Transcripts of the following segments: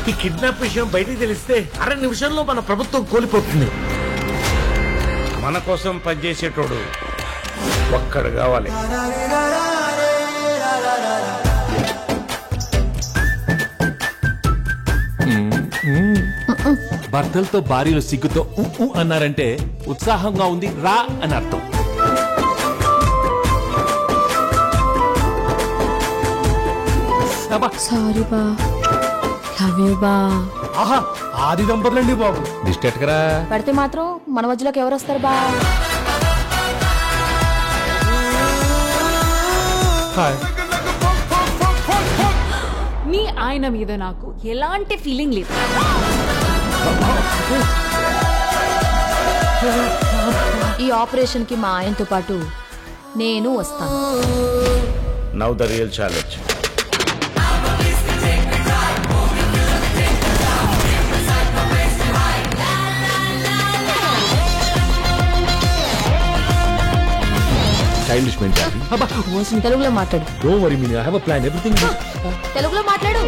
ఈ కిడ్నాప్ విషయం బయటికి తెలిస్తే 6 నిమిషంలో మన ప్రభుత్వం కోల్పోతుంది. మన కోసం పనిచేసేటోడు ఒక్కడు కావాలి. భర్తలతో భార్యలు సిగ్గుతో అన్నారంటే ఉత్సాహంగా ఉంది రా అని అర్థం. సారీ బా, లవ్ యూ బా. ఆహా, ఆది దంపతులండి బాబు. డిస్టెట్ కరా పడితే మాత్రం మన మధ్యలోకి ఎవరు వస్తారు బా? మీ ఆయన మీద నాకు ఎలాంటి ఫీలింగ్ లేదు. ఈ ఆపరేషన్ కి మా ఆయనతో పాటు నేను వస్తాను. Now the real challenge. తెలుగులో మాట్లాడు. తెలుగులో మాట్లాడు.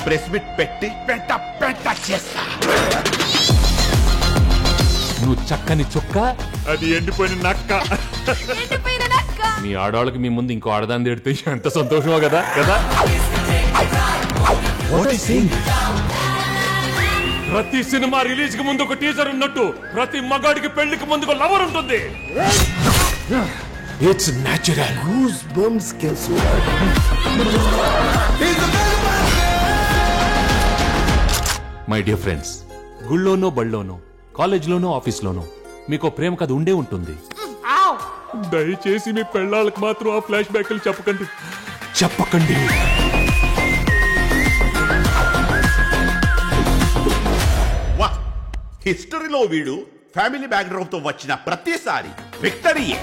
ప్రెస్ మీట్ పెట్టి పెంట చేస్తా. నువ్వు చక్కని చుక్క, అది ఎండిపోయిన నక్క. మీ ఆడవాళ్ళకి మీ ముందు ఇంకో ఆడదాన్ని తిడితే ఎంత సంతోషమో కదా కదా. ప్రతి సినిమా రిలీజ్ కి ముందు ఒక టీజర్ ఉన్నట్టు ప్రతి మగాడికి పెళ్లికి ముందు ఒక లవర్ ఉంటుంది. It's natural. My dear friends, గుళ్ళోనో బళ్ళోనో కాలేజ్లోనో ఆఫీస్లోనో మీకు ప్రేమ కథ ఉండే ఉంటుంది. దయచేసి మీ పెళ్ళాళ్ళకి మాత్రం ఆ ఫ్లాష్ బ్యాక్లు చెప్పకండి. హిస్టరీలో వీడు ఫ్యామిలీ బ్యాక్గ్రౌండ్ తో వచ్చిన ప్రతిసారి విక్టరీయే.